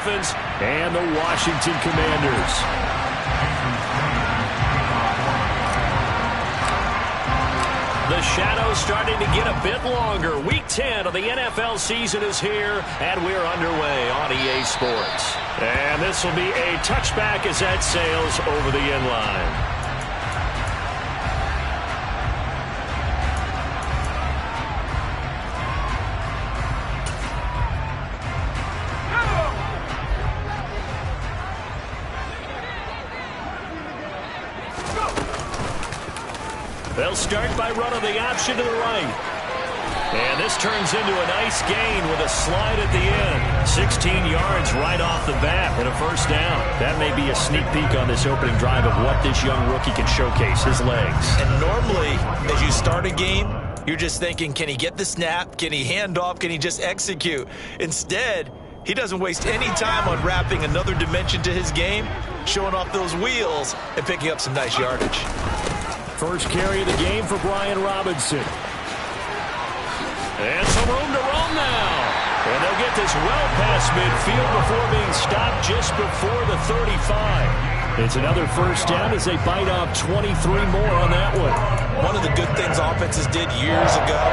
Dolphins and the Washington Commanders. The shadow's starting to get a bit longer. Week 10 of the NFL season is here, and we're underway on EA Sports. And this will be a touchback as that sails over the end line. They'll start by running the option to the right. And this turns into a nice gain with a slide at the end. 16 yards right off the bat and a first down. That may be a sneak peek on this opening drive of what this young rookie can showcase, his legs. And normally, as you start a game, you're just thinking, can he get the snap? Can he hand off? Can he just execute? Instead, he doesn't waste any time unwrapping another dimension to his game, showing off those wheels, and picking up some nice yardage. First carry of the game for Brian Robinson. And some room to roam now. And they'll get this well past midfield before being stopped just before the 35. It's another first down as they bite off 23 more on that one. One of the good things offenses did years ago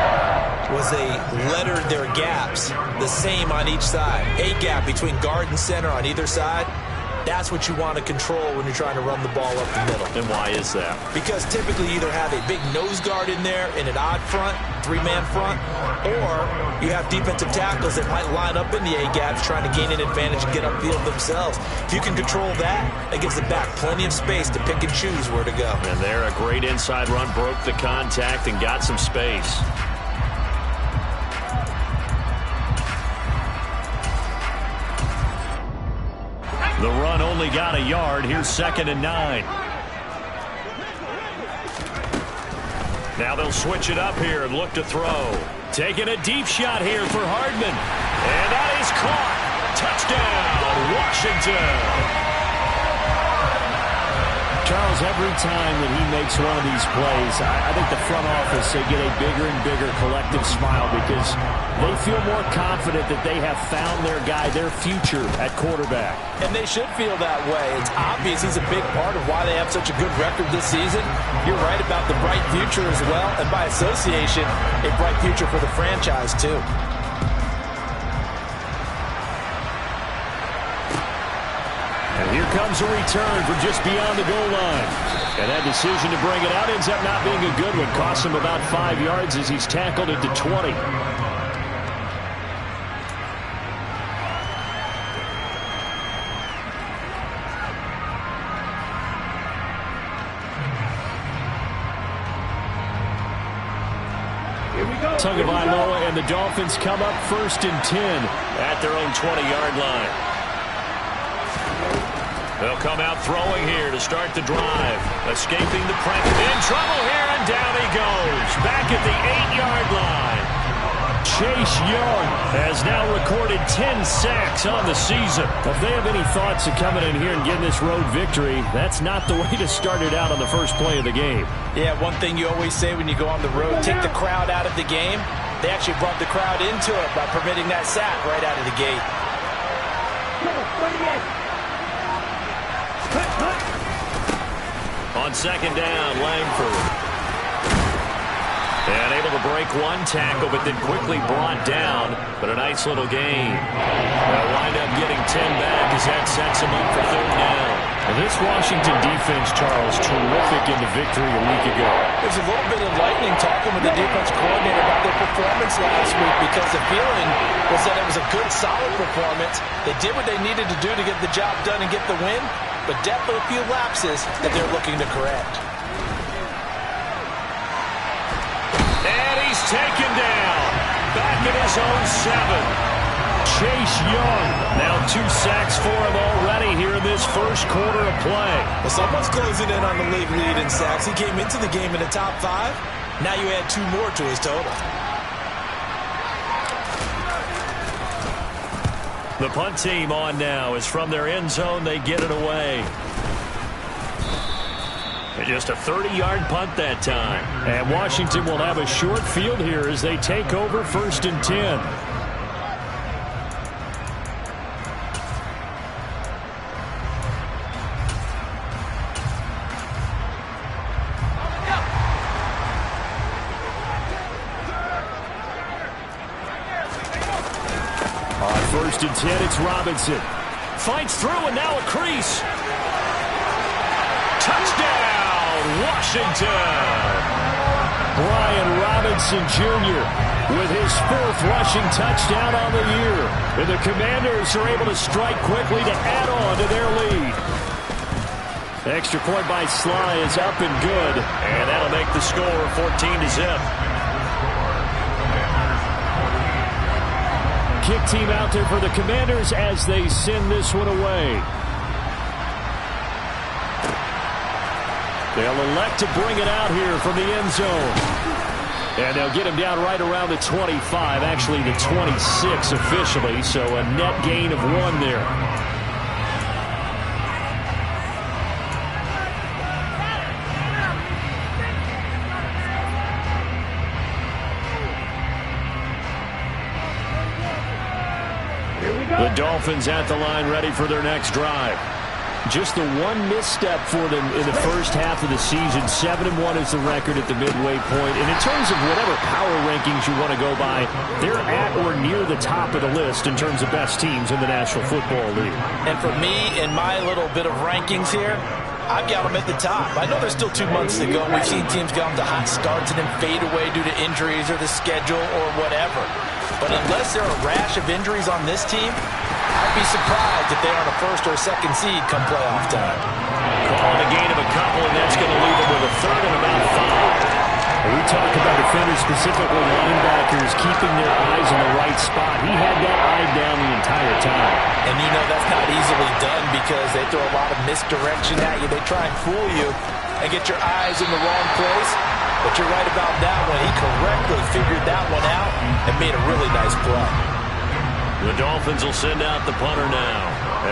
was they lettered their gaps the same on each side. A gap between guard and center on either side. That's what you want to control when you're trying to run the ball up the middle. And why is that? Because typically you either have a big nose guard in there in an odd front, three-man front, or you have defensive tackles that might line up in the A-gaps trying to gain an advantage and get upfield themselves. If you can control that, that gives the back plenty of space to pick and choose where to go. And there, a great inside run, broke the contact and got some space. The run only got a yard. Here's 2nd and 9. Now they'll switch it up here and look to throw. Taking a deep shot here for Hardman. And that is caught. Touchdown, Washington. Charles, every time that he makes one of these plays, I think the front office, they get a bigger and bigger collective smile because they feel more confident that they have found their guy, their future at quarterback. And they should feel that way. It's obvious he's a big part of why they have such a good record this season. You're right about the bright future as well, and by association, a bright future for the franchise too. And here comes a return from just beyond the goal line. And that decision to bring it out ends up not being a good one. Costs him about 5 yards as he's tackled at the 20. Tagovailoa and the Dolphins come up 1st and 10 at their own 20-yard line. They'll come out throwing here to start the drive. Escaping the pressure. In trouble here, and down he goes. Back at the 8-yard line. Chase Young has now recorded 10 sacks on the season. If they have any thoughts of coming in here and getting this road victory, that's not the way to start it out on the first play of the game. Yeah, one thing you always say when you go on the road, take the crowd out of the game. They actually brought the crowd into it by permitting that sack right out of the gate. On 2nd down, Langford. And able to break one tackle, but then quickly brought down. But a nice little gain. They'll wind up getting 10 back as that sets them up for 3rd down. Well, this Washington defense, Charles, terrific in the victory a week ago. There's a little bit of lightning talking with the defense coordinator about their performance last week because the feeling was that it was a good, solid performance. They did what they needed to do to get the job done and get the win, but definitely a few lapses that they're looking to correct. And he's taken down. Back at his own 7. Chase Young, now 2 sacks for him already here in this first quarter of play. Well, someone's closing in on the league lead in sacks. He came into the game in the top 5. Now you add 2 more to his total. The punt team on now is from their end zone. They get it away. And just a 30-yard punt that time. And Washington will have a short field here as they take over 1st and 10. First and 10, it's Robinson. Fights through and now a crease. Touchdown, Washington. Brian Robinson Jr. with his 4th rushing touchdown on the year. And the Commanders are able to strike quickly to add on to their lead. Extra point by Sly is up and good. And that'll make the score 14-0. Kick team out there for the Commanders as they send this one away. They'll elect to bring it out here from the end zone. And they'll get him down right around the 25, actually the 26 officially, so a net gain of 1 there. The Dolphins at the line ready for their next drive. Just the one misstep for them in the first half of the season. 7-1 is the record at the midway point. And in terms of whatever power rankings you want to go by, they're at or near the top of the list in terms of best teams in the National Football League. And for me, in my little bit of rankings here, I've got them at the top. I know there's still 2 months to go. We've seen teams get on to hot starts and then fade away due to injuries or the schedule or whatever. But unless there are a rash of injuries on this team, I'd be surprised if they aren't a 1st or 2nd seed come playoff time. Calling a gain of a couple, and that's going to leave them with a 3rd and about 5. We talk about defenders, specifically linebackers, keeping their eyes in the right spot. He had that eye down the entire time. And you know that's not easily done because they throw a lot of misdirection at you. They try and fool you and get your eyes in the wrong place. But you're right about that one. He correctly figured that one out and made a really nice play. The Dolphins will send out the punter now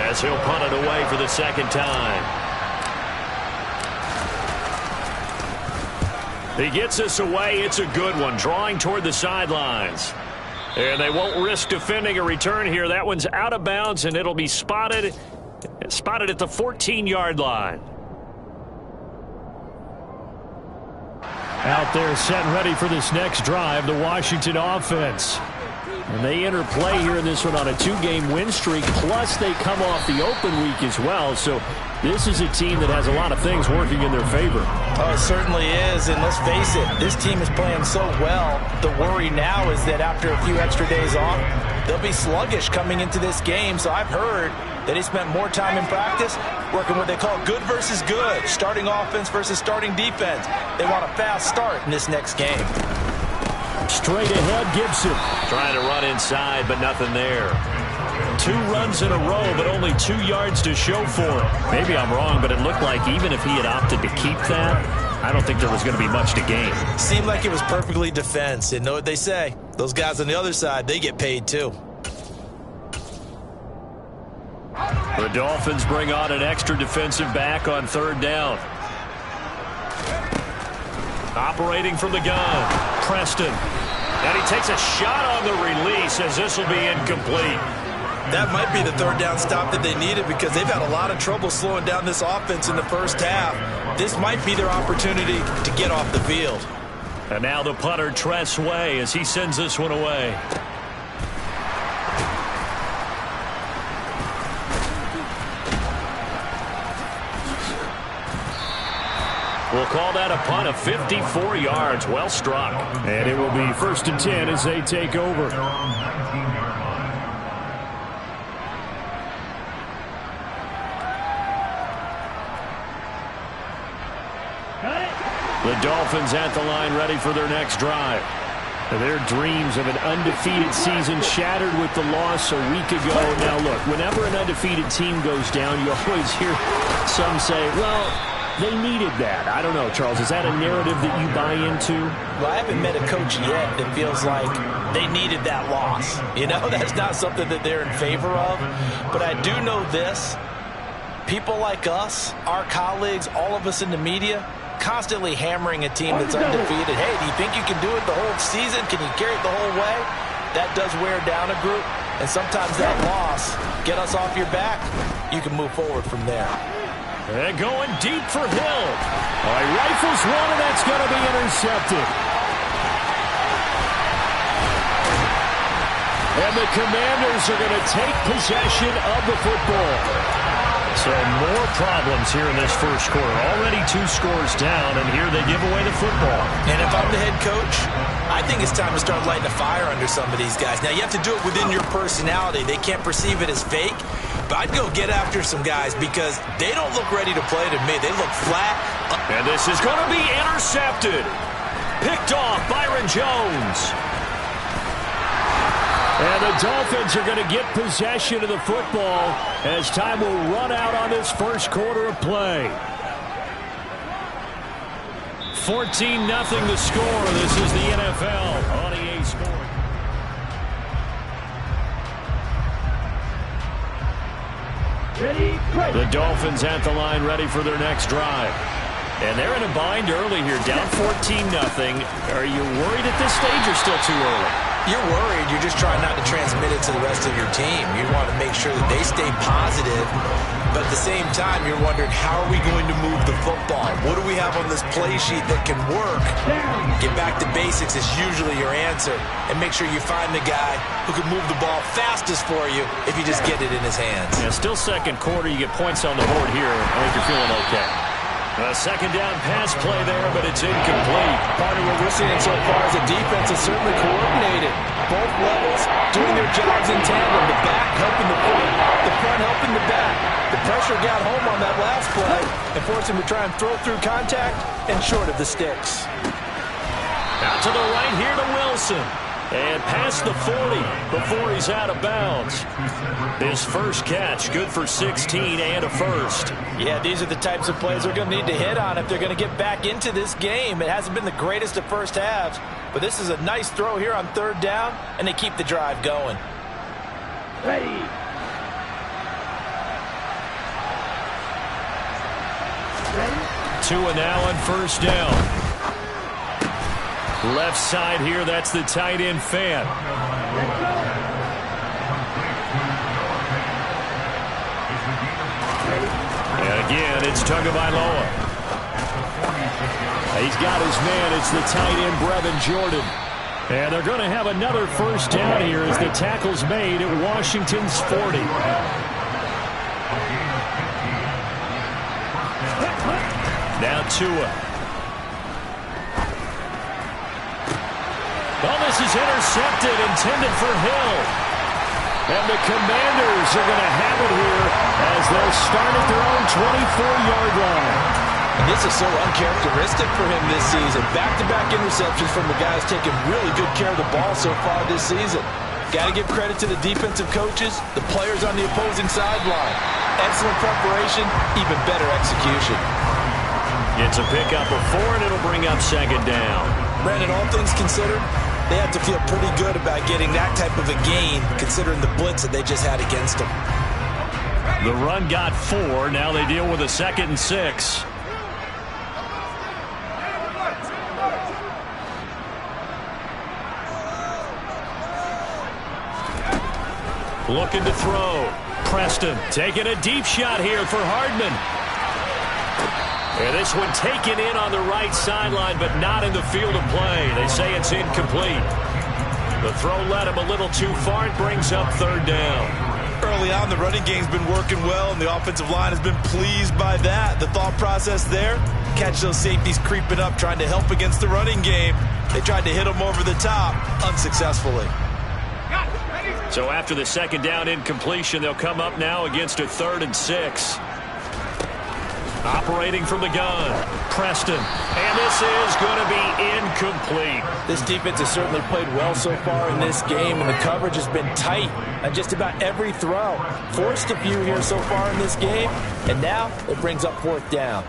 as he'll punt it away for the 2nd time. He gets this away. It's a good one, drawing toward the sidelines. And they won't risk defending a return here. That one's out of bounds, and it'll be spotted at the 14-yard line. Out there set and ready for this next drive, the Washington offense. And they enter play here in this one on a 2-game win streak, plus they come off the open week as well. So this is a team that has a lot of things working in their favor. Oh, it certainly is, and let's face it, this team is playing so well. The worry now is that after a few extra days off, they'll be sluggish coming into this game. So I've heard that he spent more time in practice working what they call good versus good, starting offense versus starting defense. They want a fast start in this next game. Straight ahead, Gibson. Trying to run inside, but nothing there. 2 runs in a row, but only 2 yards to show for it. Maybe I'm wrong, but it looked like even if he had opted to keep that, I don't think there was going to be much to gain. Seemed like it was perfectly defense. And know what they say? Those guys on the other side, they get paid too. The Dolphins bring on an extra defensive back on 3rd down. Operating from the gun, Preston. And he takes a shot on the release as this will be incomplete. That might be the 3rd down stop that they needed because they've had a lot of trouble slowing down this offense in the first half. This might be their opportunity to get off the field. And now the punter, Tress Way, as he sends this one away. We'll call that a punt of 54 yards. Well struck. And it will be 1st and 10 as they take over. The Dolphins at the line ready for their next drive. Their dreams of an undefeated season shattered with the loss a week ago. Now look, whenever an undefeated team goes down, you always hear some say, well, they needed that. I don't know, Charles. Is that a narrative that you buy into? Well, I haven't met a coach yet that feels like they needed that loss. You know, that's not something that they're in favor of. But I do know this. People like us, our colleagues, all of us in the media, constantly hammering a team that's undefeated. Hey, do you think you can do it the whole season? Can you carry it the whole way? That does wear down a group. And sometimes that loss, get us off your back, you can move forward from there. And going deep for Hill. All right, rifles one, and that's going to be intercepted. And the Commanders are going to take possession of the football. So more problems here in this first quarter. Already 2 scores down, and here they give away the football. And if I'm the head coach, I think it's time to start lighting a fire under some of these guys. Now, you have to do it within your personality. They can't perceive it as fake. But I'd go get after some guys because they don't look ready to play to me. They look flat. And this is going to be intercepted. Picked off Byron Jones. And the Dolphins are going to get possession of the football as time will run out on this first quarter of play. 14-0 the score. This is the NFL on EA Sports. The Dolphins at the line, ready for their next drive. And they're in a bind early here, down 14-0. Are you worried at this stage or still too early? You're worried. You're just trying not to transmit it to the rest of your team. You want to make sure that they stay positive. But at the same time, you're wondering, how are we going to move the football? What do we have on this play sheet that can work? Get back to basics is usually your answer. And make sure you find the guy who can move the ball fastest for you if you just get it in his hands. Yeah, still second quarter. You get points on the board here. I think you're feeling okay. A second down pass play there, but it's incomplete. Part of what we're seeing so far is the defense is certainly coordinated. Both levels doing their jobs in tandem. The back helping the front, the front helping the back. The pressure got home on that last play and forced him to try and throw through contact and short of the sticks. Out to the right here to Wilson. And past the 40 before he's out of bounds. His first catch, good for 16 and a first. Yeah, these are the types of plays they're going to need to hit on if they're going to get back into this game. It hasn't been the greatest of first halves, but this is a nice throw here on third down, and they keep the drive going. Ready. Tua now on first down. Left side here, that's the tight end fan. And again, it's Tagovailoa. He's got his man. It's the tight end, Brevin Jordan. And they're going to have another first down here as the tackle's made at Washington's 40. Now Tua. Well, this is intercepted, intended for Hill. And the Commanders are going to have it here as they'll start at their own 24-yard line. And this is so uncharacteristic for him this season. Back-to-back interceptions from the guys taking really good care of the ball so far this season. Got to give credit to the defensive coaches, the players on the opposing sideline. Excellent preparation, even better execution. It's a pickup of 4, and it'll bring up second down. Brandon, all things considered, they have to feel pretty good about getting that type of a gain, considering the blitz that they just had against them. The run got 4. Now they deal with a 2nd and 6. Looking to throw. Preston taking a deep shot here for Hardman. And this one taken in on the right sideline, but not in the field of play. They say it's incomplete. The throw led him a little too far. It brings up third down. Early on, the running game's been working well, and the offensive line has been pleased by that. The thought process there, catch those safeties creeping up, trying to help against the running game. They tried to hit them over the top, unsuccessfully. So after the second down incompletion, they'll come up now against a 3rd and 6. Operating from the gun, Preston. And this is going to be incomplete. This defense has certainly played well so far in this game, and the coverage has been tight on just about every throw. Forced a few here so far in this game, and now it brings up 4th down.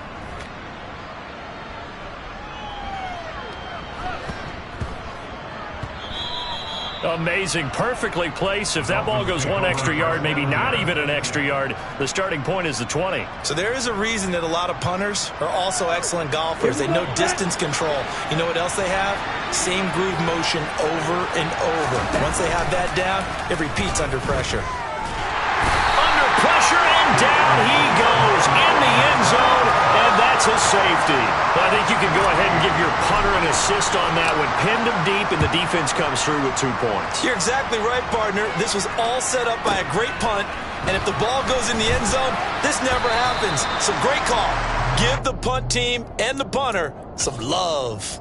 Amazing. Perfectly placed. If that ball goes 1 extra yard, maybe not even an extra yard, the starting point is the 20. So there is a reason that a lot of punters are also excellent golfers. They know distance control. You know what else they have? Same groove motion over and over. Once they have that down, it repeats under pressure. Under pressure, and down he goes in the end zone, and that's gets a safety. I think you can go ahead and give your punter an assist on that one. Pinned him deep, and the defense comes through with 2 points. You're exactly right, partner. This was all set up by a great punt, and if the ball goes in the end zone, this never happens. So great call. Give the punt team and the punter some love.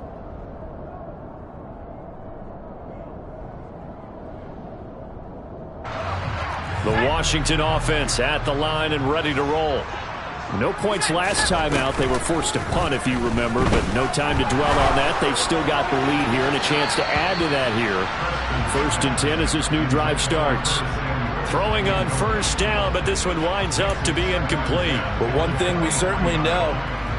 The Washington offense at the line and ready to roll. No points last time out. They were forced to punt, if you remember, but no time to dwell on that. They've still got the lead here and a chance to add to that here. 1st and 10 as this new drive starts. Throwing on first down, but this one winds up to be incomplete. But one thing we certainly know,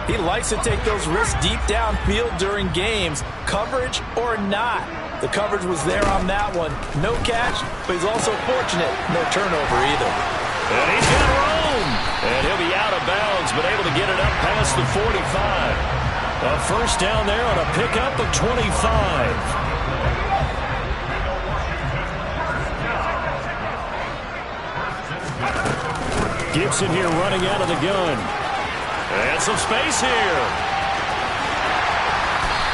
he likes to take those risks deep downfield during games, coverage or not. The coverage was there on that one. No catch, but he's also fortunate. No turnover either. And he's going to roam. And he'll be out of bounds, but able to get it up past the 45. A first down there on a pickup of 25. Gibson here running out of the gun. And some space here.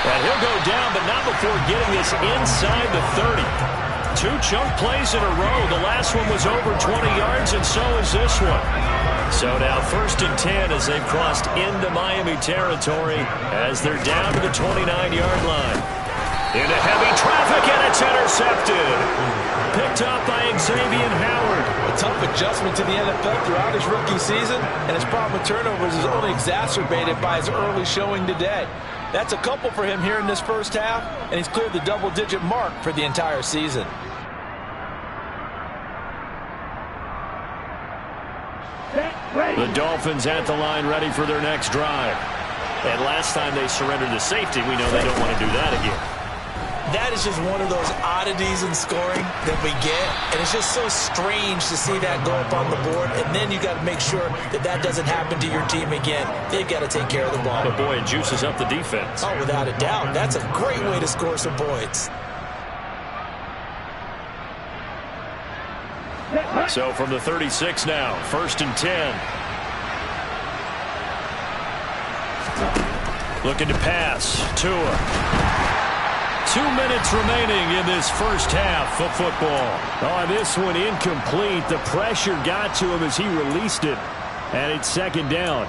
And he'll go down, but not before getting this inside the 30. 2 chunk plays in a row. The last one was over 20 yards, and so is this one. So now 1st and 10 as they've crossed into Miami territory as they're down to the 29-yard line. Into heavy traffic, and it's intercepted. Picked up by Xavier Howard. A tough adjustment to the NFL throughout his rookie season, and his problem with turnovers is only exacerbated by his early showing today. That's a couple for him here in this first half, and he's cleared the double-digit mark for the entire season. The Dolphins at the line ready for their next drive. And last time they surrendered the safety, we know they don't want to do that again. That is just one of those oddities in scoring that we get, and it's just so strange to see that go up on the board, and then you got to make sure that that doesn't happen to your team again. They've got to take care of the ball. But boy, it juices up the defense. Oh, without a doubt. That's a great way to score some points. So from the 36 now, 1st and 10. Looking to pass. Tua. 2 minutes remaining in this first half of football. Oh, this one incomplete. The pressure got to him as he released it. And it's 2nd down.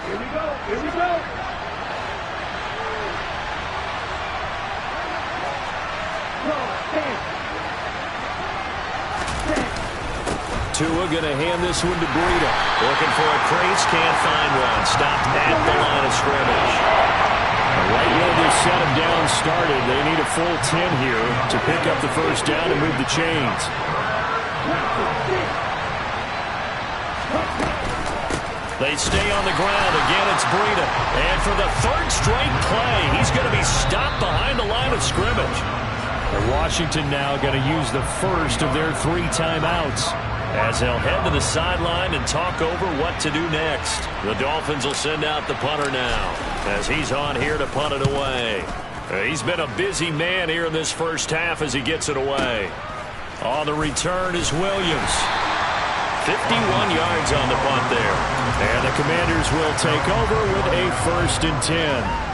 Here we go. Here we go. Tua going to hand this one to Breida. Looking for a crease, can't find one. Stopped at the line of scrimmage. Right where this set of downs started, they need a full 10 here to pick up the first down and move the chains. They stay on the ground. Again, it's Breida. And for the 3rd straight play, he's going to be stopped behind the line of scrimmage. Washington now going to use the first of their 3 timeouts, as they'll head to the sideline and talk over what to do next. The Dolphins will send out the punter now, as he's on here to punt it away. He's been a busy man here in this first half as he gets it away. On the return is Williams. 51 yards on the punt there. And the Commanders will take over with a 1st and 10.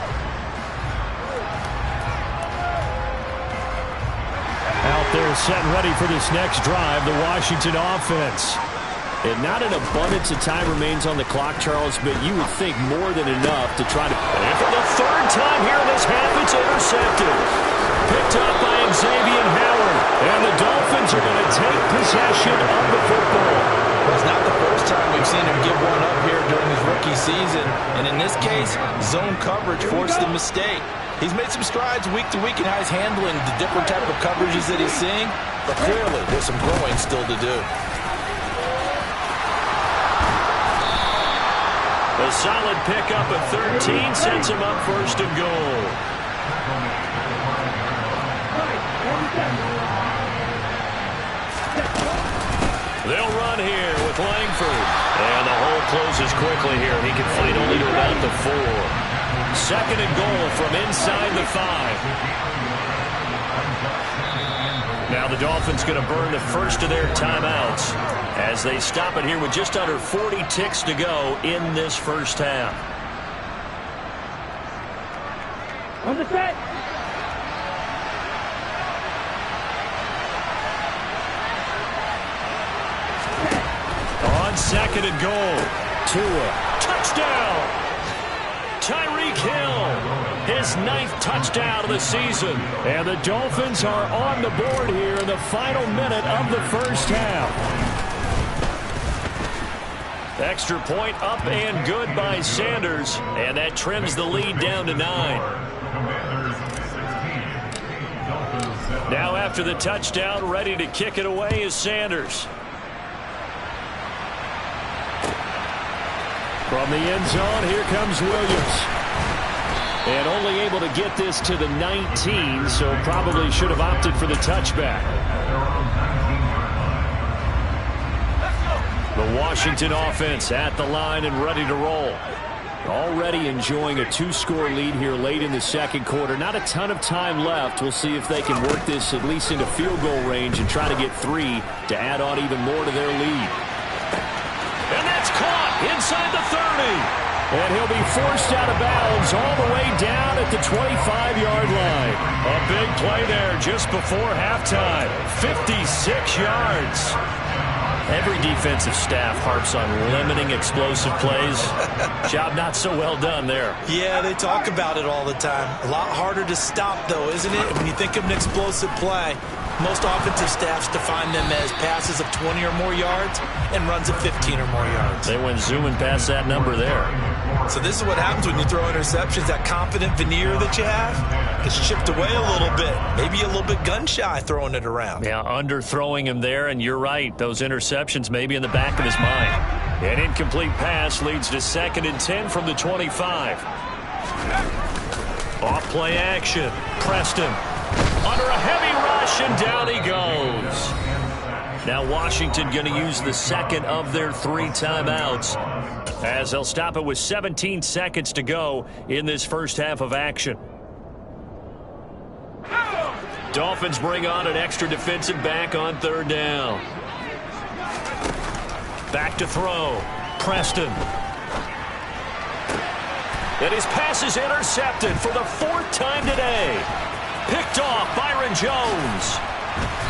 Out there set and ready for this next drive, the Washington offense. And not an abundance of time remains on the clock, Charles, but you would think more than enough to try to... And for the 3rd time here in this half, it's intercepted. Picked up by Xavier Howard. And the Dolphins are going to take possession of the football. Well, it's not the first time we've seen him give one up here during his rookie season. And in this case, zone coverage forced the mistake. He's made some strides week to week in how he's handling the different type of coverages that he's seeing. But clearly, there's some growing still to do. A solid pickup of 13 sets him up 1st and goal. They'll run here with Langford. And the hole closes quickly here. He can fight only to about the 4. 2nd and goal from inside the 5. Now the Dolphins going to burn the first of their timeouts as they stop it here with just under 40 ticks to go in this first half. On the set. On second and goal. Tua. Touchdown. Tyreek Hill. His 9th touchdown of the season. And the Dolphins are on the board here in the final minute of the first half. Extra point up and good by Sanders. And that trims the lead down to 9. Now after the touchdown, ready to kick it away is Sanders. From the end zone, here comes Williams. And only able to get this to the 19, so probably should have opted for the touchback. The Washington offense at the line and ready to roll. Already enjoying a 2-score lead here late in the second quarter. Not a ton of time left. We'll see if they can work this at least into field goal range and try to get 3 to add on even more to their lead. And that's caught inside the 30. And he'll be forced out of bounds all the way down at the 25-yard line. A big play there just before halftime. 56 yards. Every defensive staff harps on limiting explosive plays. Job not so well done there. Yeah, they talk about it all the time. A lot harder to stop, though, isn't it? When you think of an explosive play, most offensive staffs define them as passes of 20 or more yards and runs of 15 or more yards. They went zooming past that number there. So this is what happens when you throw interceptions. That confident veneer that you have gets chipped away a little bit. Maybe a little bit gun-shy throwing it around. Yeah, underthrowing him there, and you're right. Those interceptions may be in the back of his mind. An incomplete pass leads to 2nd and 10 from the 25. Off play action. Preston under a heavy rush, and down he goes. Now Washington going to use the second of their 3 timeouts as they'll stop it with 17 seconds to go in this first half of action. Dolphins bring on an extra defensive back on 3rd down. Back to throw. Preston. And his pass is intercepted for the 4th time today. Picked off Byron Jones.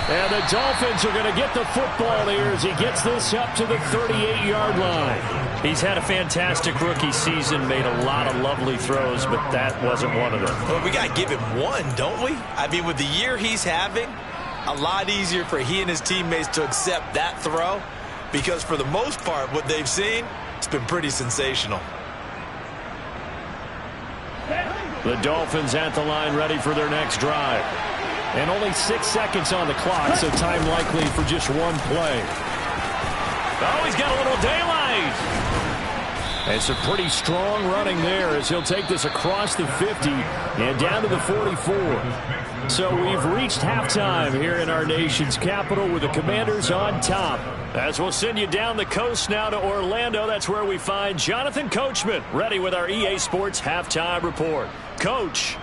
And the Dolphins are going to get the football here as he gets this up to the 38-yard line. He's had a fantastic rookie season, made a lot of lovely throws, but that wasn't one of them. Well, we got to give him one, don't we? I mean, with the year he's having, a lot easier for he and his teammates to accept that throw because for the most part, what they've seen, it's been pretty sensational. The Dolphins at the line ready for their next drive. And only 6 seconds on the clock, so time likely for just one play. Oh, he's got a little daylight. And some pretty strong running there as he'll take this across the 50 and down to the 44. So we've reached halftime here in our nation's capital with the Commanders on top. As we'll send you down the coast now to Orlando, that's where we find Jonathan Coachman ready with our EA Sports Halftime Report. Coach.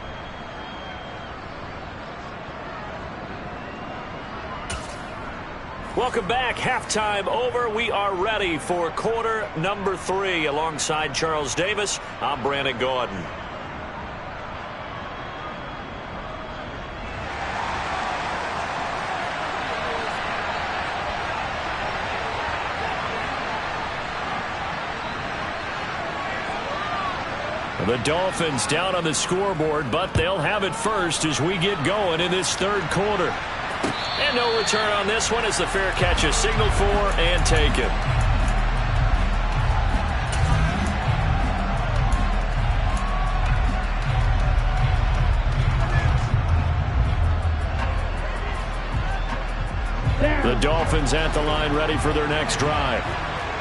Welcome back. Halftime over. We are ready for quarter number 3. Alongside Charles Davis, I'm Brandon Gordon. The Dolphins down on the scoreboard, but they'll have it first as we get going in this 3rd quarter. And no return on this one as the fair catch is signaled for and taken. The Dolphins at the line ready for their next drive.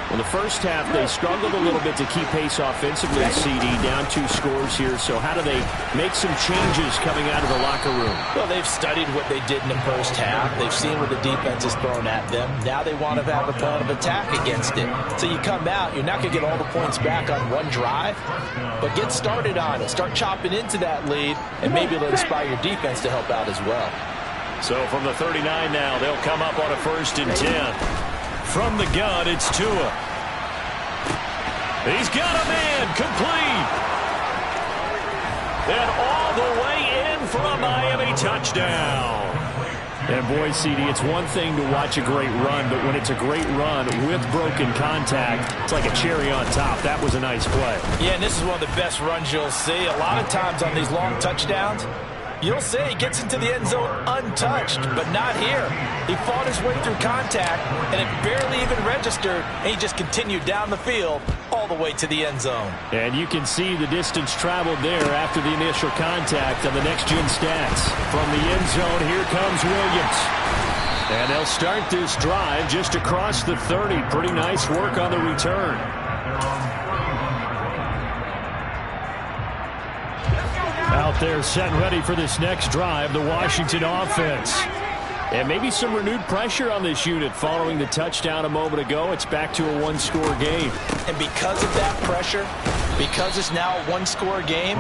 In the first half, they struggled a little bit to keep pace offensively, CD, down 2 scores here. So how do they make some changes coming out of the locker room? Well, they've studied what they did in the first half. They've seen what the defense is throwing at them. Now they want to have a plan of attack against it. So you come out, you're not going to get all the points back on one drive, but get started on it. Start chopping into that lead, and maybe it'll inspire your defense to help out as well. So from the 39 now, they'll come up on a 1st and 10. From the gun, it's Tua. He's got a man, complete. And all the way in for a Miami touchdown. And boy, CD, it's one thing to watch a great run, but when it's a great run with broken contact, it's like a cherry on top. That was a nice play. Yeah, and this is one of the best runs you'll see. A lot of times on these long touchdowns, you'll see he gets into the end zone untouched, but not here. He fought his way through contact, and it barely even registered, and he just continued down the field all the way to the end zone. And you can see the distance traveled there after the initial contact on the next-gen stats. From the end zone, here comes Williams. And they'll start this drive just across the 30. Pretty nice work on the return. Out there set and ready for this next drive, the Washington offense. And maybe some renewed pressure on this unit following the touchdown a moment ago. It's back to a one-score game. And because of that pressure, because it's now a one-score game,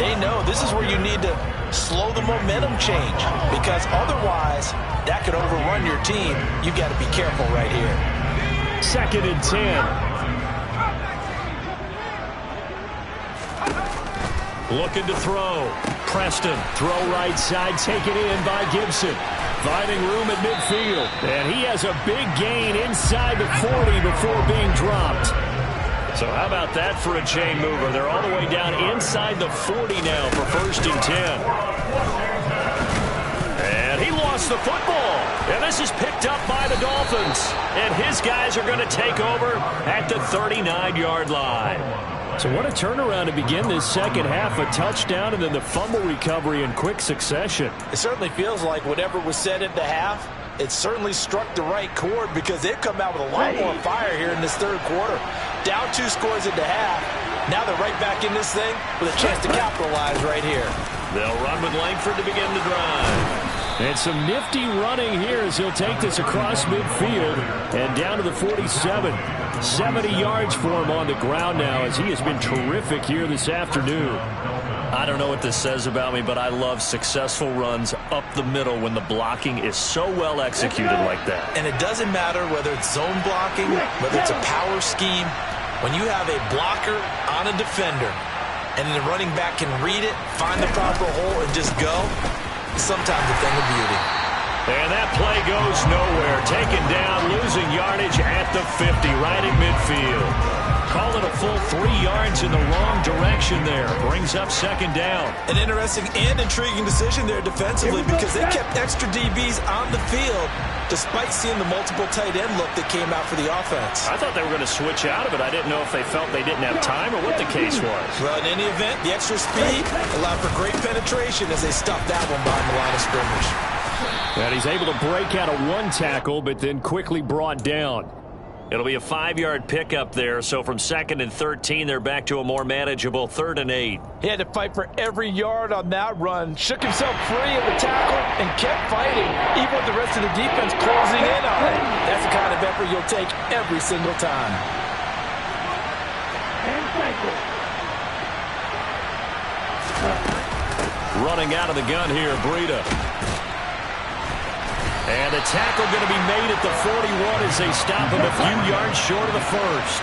they know this is where you need to slow the momentum change, because otherwise that could overrun your team. You've got to be careful right here. 2nd and 10. Looking to throw. Preston, throw right side, taken in by Gibson. Finding room at midfield. And he has a big gain inside the 40 before being dropped. So how about that for a chain mover? They're all the way down inside the 40 now for 1st and 10. And he lost the football. And this is picked up by the Dolphins. And his guys are going to take over at the 39-yard line. So what a turnaround to begin this second half. A touchdown and then the fumble recovery in quick succession. It certainly feels like whatever was said at the half, it certainly struck the right chord, because they've come out with a lot more fire here in this third quarter. Down 2 scores at the half. Now they're right back in this thing with a chance to capitalize right here. They'll run with Langford to begin the drive. And some nifty running here as he'll take this across midfield and down to the 47. 70 yards for him on the ground now, as he has been terrific here this afternoon. I don't know what this says about me, but I love successful runs up the middle when the blocking is so well executed like that. And it doesn't matter whether it's zone blocking, whether it's a power scheme. When you have a blocker on a defender and the running back can read it, find the proper hole, and just go, sometimes a thing of beauty. And that play goes nowhere. Taken down, losing yardage at the 50, right at midfield. Call it a full 3 yards in the wrong direction there. Brings up 2nd down. An interesting and intriguing decision there defensively, because they kept extra DBs on the field despite seeing the multiple tight end look that came out for the offense. I thought they were going to switch out of it. I didn't know if they felt they didn't have time or what the case was. Well, in any event, the extra speed allowed for great penetration as they stuffed that one behind the line of scrimmage. And he's able to break out of one tackle, but then quickly brought down. It'll be a 5-yard pickup there, so from 2nd and 13, they're back to a more manageable 3rd and 8. He had to fight for every yard on that run, shook himself free of the tackle, and kept fighting, even with the rest of the defense closing in on it. That's the kind of effort you'll take every single time. Running out of the gun here, Breida. And the tackle going to be made at the 41 as they stop him a few yards short of the first.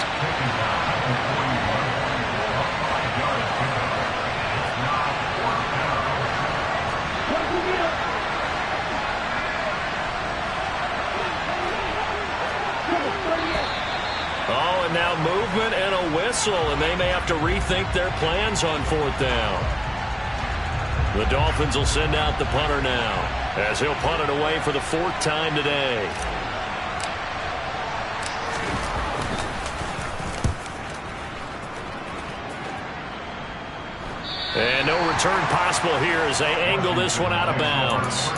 Oh, and now movement and a whistle, and they may have to rethink their plans on 4th down. The Dolphins will send out the punter now, as he'll punt it away for the 4th time today. And no return possible here as they angle this one out of bounds.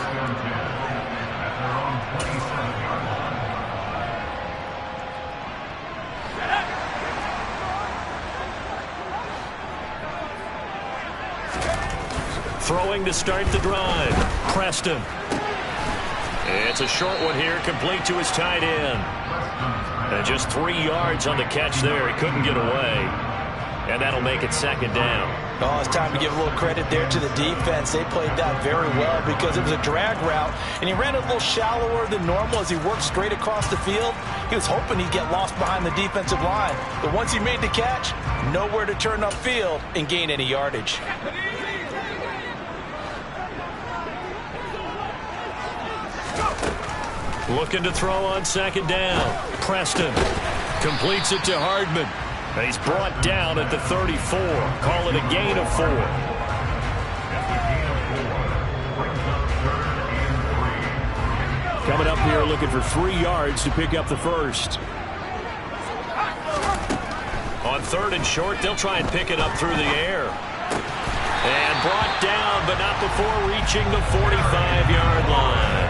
Throwing to start the drive. Preston. It's a short one here, complete to his tight end. And just 3 yards on the catch there. He couldn't get away. And that'll make it 2nd down. Oh, it's time to give a little credit there to the defense. They played that very well because it was a drag route, and he ran a little shallower than normal as he worked straight across the field. He was hoping he'd get lost behind the defensive line, but once he made the catch, nowhere to turn upfield and gain any yardage. Looking to throw on second down. Preston completes it to Hardman. And he's brought down at the 34. Call it a gain of 4. Coming up here looking for 3 yards to pick up the first. On 3rd and short, they'll try and pick it up through the air. And brought down, but not before reaching the 45-yard line.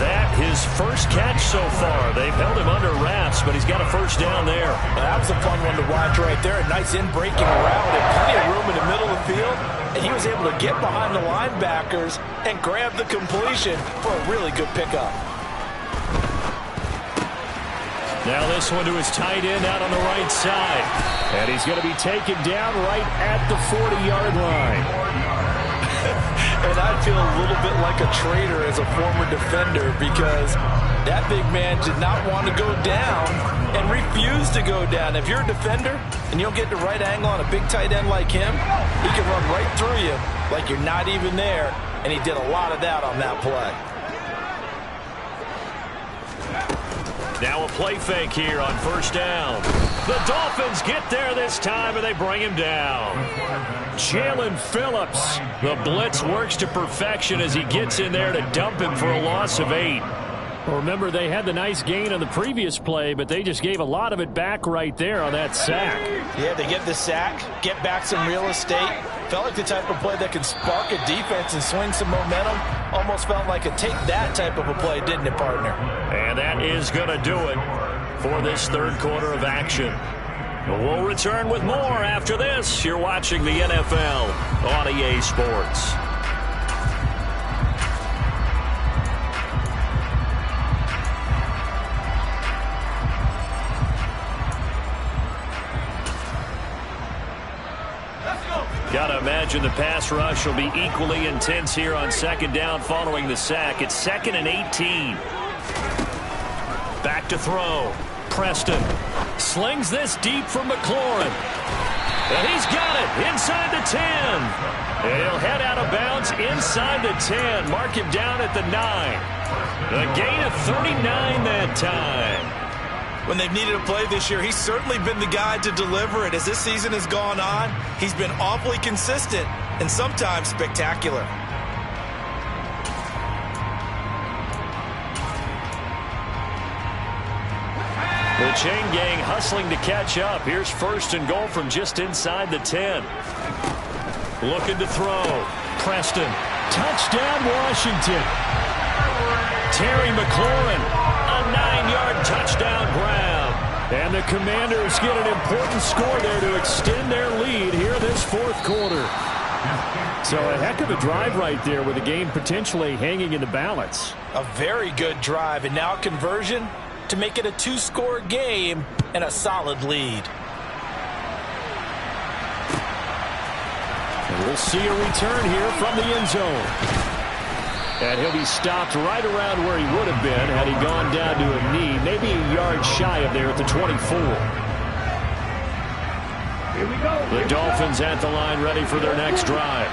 That his first catch so far. They've held him under wraps, but he's got a first down there. That was a fun one to watch right there. A nice in-breaking route and plenty of room in the middle of the field. And he was able to get behind the linebackers and grab the completion for a really good pickup. Now this one to his tight end out on the right side. And he's going to be taken down right at the 40-yard line. And I feel a little bit like a traitor as a former defender because that big man did not want to go down and refused to go down. If you're a defender and you don't get the right angle on a big tight end like him, he can run right through you like you're not even there, and he did a lot of that on that play. Now a play fake here on first down. The Dolphins get there this time, and they bring him down. Jalen Phillips. The blitz works to perfection as he gets in there to dump him for a loss of 8. Well, remember, they had the nice gain on the previous play, but they just gave a lot of it back right there on that sack. Yeah, they get the sack, get back some real estate. Felt like the type of play that can spark a defense and swing some momentum. Almost felt like a take that type of a play, didn't it, partner? And that is going to do it for this third quarter of action. We'll return with more after this. You're watching the NFL on EA Sports. Gotta imagine the pass rush will be equally intense here on second down following the sack. It's 2nd and 18. Back to throw. Preston slings this deep for McLaurin. And he's got it inside the 10. And he'll head out of bounds inside the 10. Mark him down at the 9. A gain of 39 that time. When they've needed a play this year, he's certainly been the guy to deliver it. As this season has gone on, he's been awfully consistent and sometimes spectacular. The chain gang hustling to catch up. Here's 1st and goal from just inside the 10. Looking to throw. Preston. Touchdown, Washington. Terry McLaurin. A 9-yard touchdown grab. And the Commanders get an important score there to extend their lead here this 4th quarter. So a heck of a drive right there with the game potentially hanging in the balance. A very good drive, and now conversion to make it a 2-score game and a solid lead. And we'll see a return here from the end zone. And he'll be stopped right around where he would have been had he gone down to a knee, maybe a yard shy of there at the 24. Here we go. The Dolphins at the line ready for their next drive.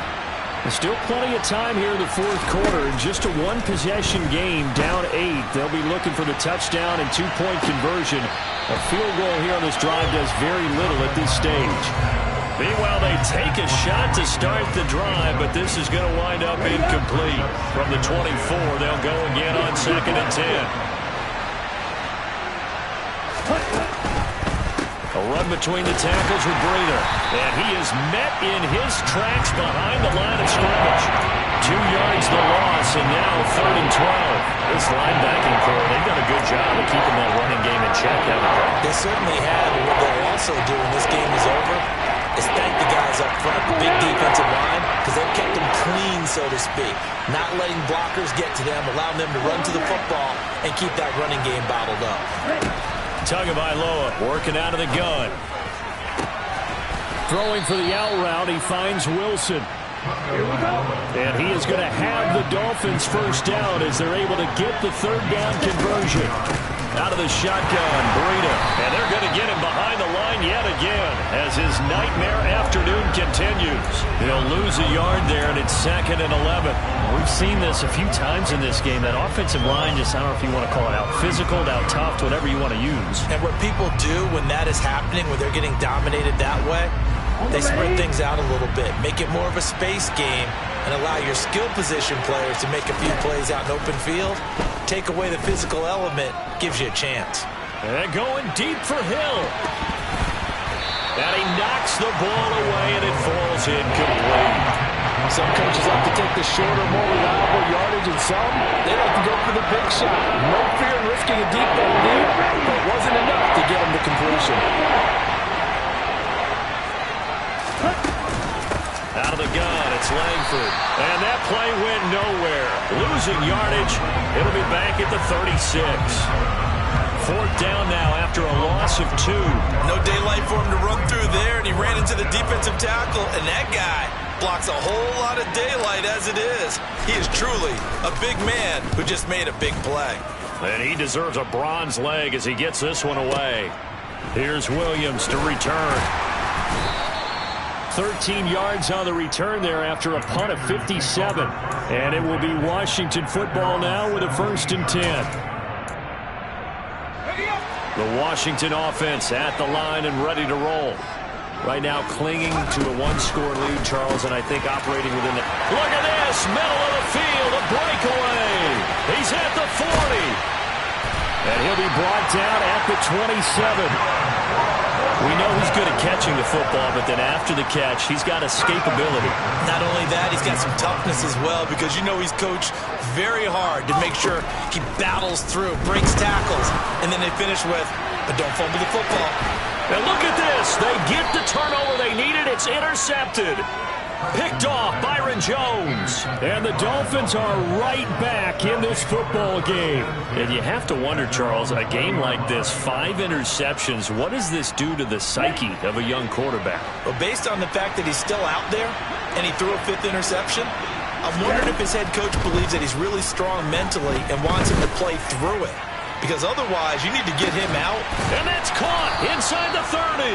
There's still plenty of time here in the 4th quarter. Just a 1-possession game, down 8. They'll be looking for the touchdown and 2-point conversion. A field goal here on this drive does very little at this stage. Meanwhile, they take a shot to start the drive, but this is going to wind up incomplete. From the 24, they'll go again on 2nd and 10. A run between the tackles with Breeder. And he is met in his tracks behind the line of scrimmage. 2 yards the loss, and now 3rd and 12. This linebacking core, they've done a good job of keeping that running game in check, haven't they? They certainly have, and what they'll also do when this game is over is thank the guys up front, the big defensive line, because they've kept them clean, so to speak. Not letting blockers get to them, allowing them to run to the football and keep that running game bottled up. Tagovailoa working out of the gun. Throwing for the out route, he finds Wilson. And he is going to have the Dolphins first down as they're able to get the third down conversion. Out of the shotgun, Breida. And they're going to get him behind the line yet again as his nightmare afternoon continues. He'll lose a yard there, and it's 2nd and 11. We've seen this a few times in this game. That offensive line just, I don't know if you want to call it out physical, out tough, whatever you want to use. And what people do when that is happening, when they're getting dominated that way, they spread things out a little bit, make it more of a space game, and allow your skill position players to make a few plays out in open field. Take away the physical element, gives you a chance. And going deep for Hill. And he knocks the ball away, and it falls incomplete. Some coaches like to take the shorter, more reliable yardage, and some, they like to go for the big shot. No fear in risking a deep ball there, but it wasn't enough to get him to completion. Out of the gun, it's Langford. And that play went nowhere. Losing yardage. It'll be back at the 36. 4th down now after a loss of 2. No daylight for him to run through there, and he ran into the defensive tackle, and that guy blocks a whole lot of daylight as it is. He is truly a big man who just made a big play. And he deserves a bronze leg as he gets this one away. Here's Williams to return. 13 yards on the return there after a punt of 57. And it will be Washington football now with a 1st and 10. The Washington offense at the line and ready to roll. Right now clinging to a 1-score lead, Charles, and I think operating within the... Look at this! Middle of the field, a breakaway! He's at the 40! And he'll be brought down at the 27. We know he's good at catching the football, but then after the catch, he's got escapability. Not only that, he's got some toughness as well, because you know he's coached very hard to make sure he battles through, breaks tackles, and then they finish with, but don't fumble the football. And look at this. They get the turnover they needed. It's intercepted. Picked off Byron Jones. And the Dolphins are right back in this football game. And you have to wonder, Charles, a game like this, 5 interceptions, what does this do to the psyche of a young quarterback? Well, based on the fact that he's still out there and he threw a 5th interception, I'm wondering if his head coach believes that he's really strong mentally and wants him to play through it. Because otherwise, you need to get him out. And that's caught inside the 30.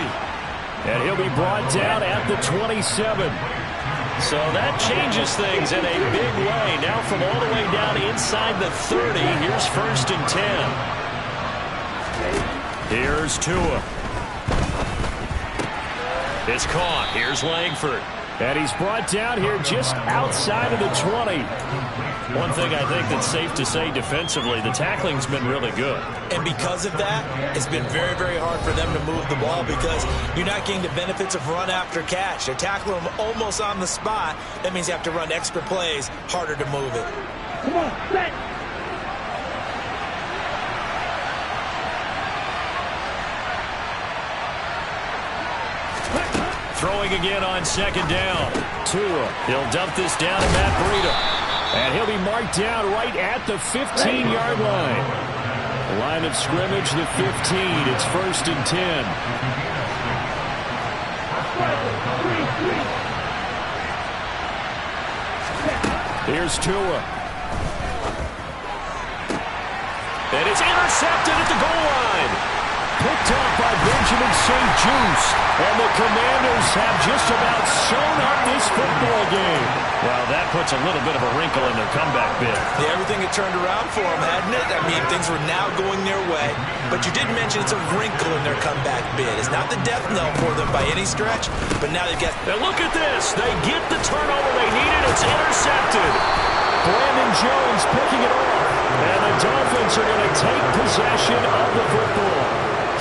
And he'll be brought down at the 27. So that changes things in a big way. Now from all the way down inside the 30, here's 1st and 10. Here's Tua. It's caught. Here's Langford. And he's brought down here just outside of the 20. One thing I think that's safe to say defensively, the tackling's been really good. And because of that, it's been very, very hard for them to move the ball because you're not getting the benefits of run after catch. They're tackling them almost on the spot. That means you have to run extra plays, harder to move it. Come on, set. Throwing again on 2nd down. Tua, he'll dump this down to Matt Breida. And he'll be marked down right at the 15-yard line. Line of scrimmage, the 15. It's 1st and 10. Here's Tua. And it's intercepted at the goal line. Picked off by Benjamin St-Juste. And the Commanders have just about sewn up this football game. Well, that puts a little bit of a wrinkle in their comeback bid. Yeah, everything had turned around for them, hadn't it? I mean, things were now going their way. But you did mention it's a wrinkle in their comeback bid. It's not the death knell for them by any stretch, but now they've got... Now look at this. They get the turnover they needed. It's intercepted. Brandon Jones picking it off. And the Dolphins are going to take possession of the football.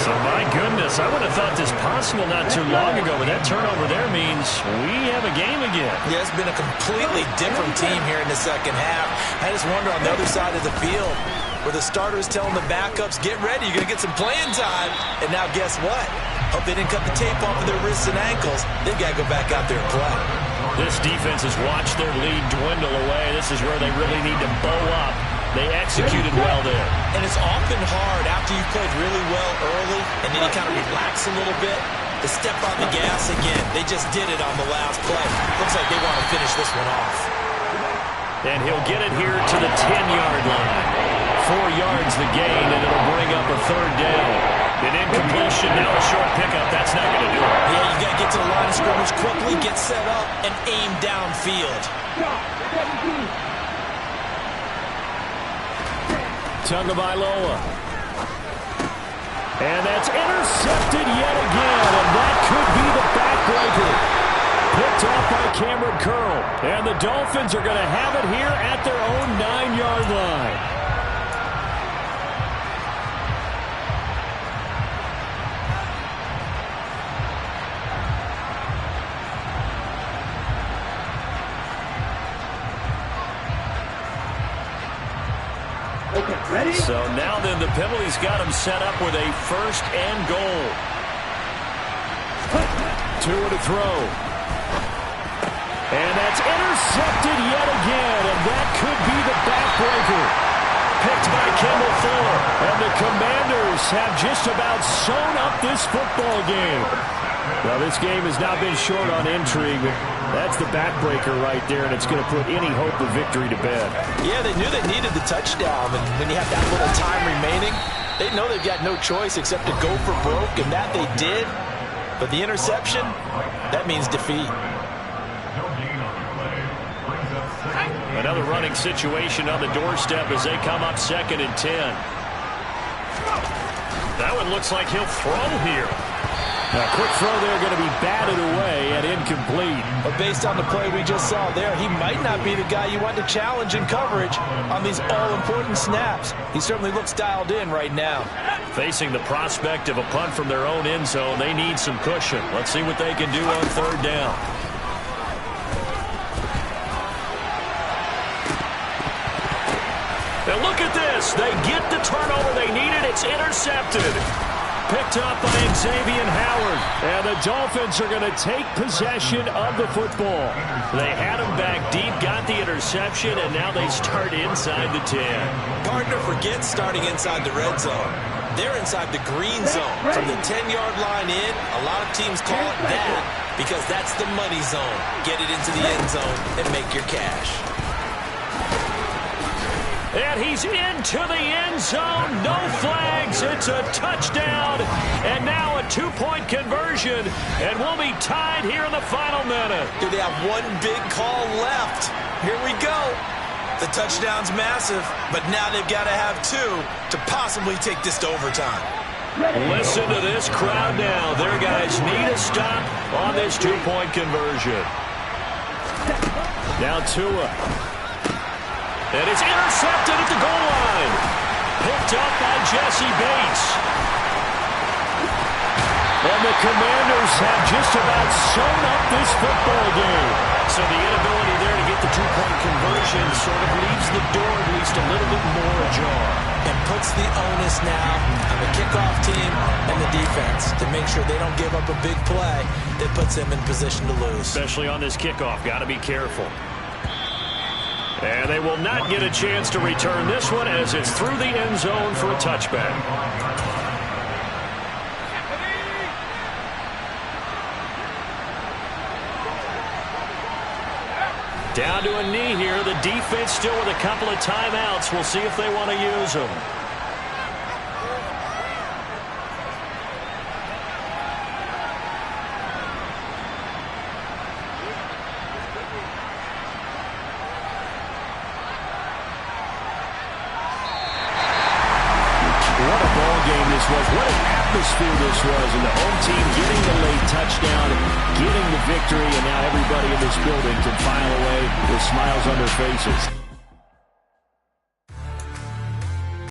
So, my goodness, I would have thought this possible not too long ago, but that turnover there means we have a game again. Yeah, it's been a completely different team here in the second half. I just wonder on the other side of the field, where the starters telling the backups, get ready, you're going to get some playing time. And now guess what? Hope they didn't cut the tape off of their wrists and ankles. They've got to go back out there and play. This defense has watched their lead dwindle away. This is where they really need to bow up. They executed well there. And it's often hard after you've played really well early and then you kind of relax a little bit. to step on the gas again. They just did it on the last play. Looks like they want to finish this one off. And he'll get it here to the 10-yard line. 4 yards the gain, and it'll bring up a third down. An incompletion, now a short pickup. That's not going to do it. Yeah, you got to get to the line of scrimmage quickly, get set up, and aim downfield. Tagovailoa. And that's intercepted yet again, and that could be the backbreaker. Picked off by Cameron Curl. And the Dolphins are going to have it here at their own 9-yard line. Ready? So now then the penalty's got him set up with a 1st and goal. Tua to throw. And that's intercepted yet again, and that could be the backbreaker. Picked by Kendall Fuller. And the Commanders have just about sewn up this football game. Well, this game has not been short on intrigue, but that's the backbreaker right there, and it's going to put any hope of victory to bed. Yeah, they knew they needed the touchdown, and when you have that little time remaining, they know they've got no choice except to go for broke, and that they did. But the interception, that means defeat. Another running situation on the doorstep as they come up 2nd and 10. That one looks like he'll throw here. A quick throw there going to be batted away and incomplete. But based on the play we just saw there, he might not be the guy you want to challenge in coverage on these all-important snaps. He certainly looks dialed in right now. Facing the prospect of a punt from their own end zone, they need some cushion. Let's see what they can do on 3rd down. Now look at this. They get the turnover they needed. It's intercepted. Picked up by Xavier Howard. And the Dolphins are going to take possession of the football. They had him back deep, got the interception, and now they start inside the 10. Partner forgets starting inside the red zone. They're inside the green zone. From the 10-yard line in, a lot of teams call it that because that's the money zone. Get it into the end zone and make your cash. And he's into the end zone. No flags. It's a touchdown. And now a 2-point conversion. And we'll be tied here in the final minute. Do they have one big call left? Here we go. The touchdown's massive, but now they've got to have 2 to possibly take this to overtime. Listen to this crowd now. Their guys need a stop on this 2-point conversion. Now Tua. And it's intercepted at the goal line. Picked up by Jesse Bates. And the Commanders have just about sewn up this football game. So the inability there to get the 2-point conversion sort of leaves the door at least a little bit more ajar. And puts the onus now on the kickoff team and the defense to make sure they don't give up a big play that puts them in position to lose. Especially on this kickoff. Got to be careful. And they will not get a chance to return this one as it's through the end zone for a touchback. Down to a knee here. The defense still with a couple of timeouts. We'll see if they want to use them. What an atmosphere this was, and the home team getting the late touchdown, getting the victory, and now everybody in this building can file away with smiles on their faces.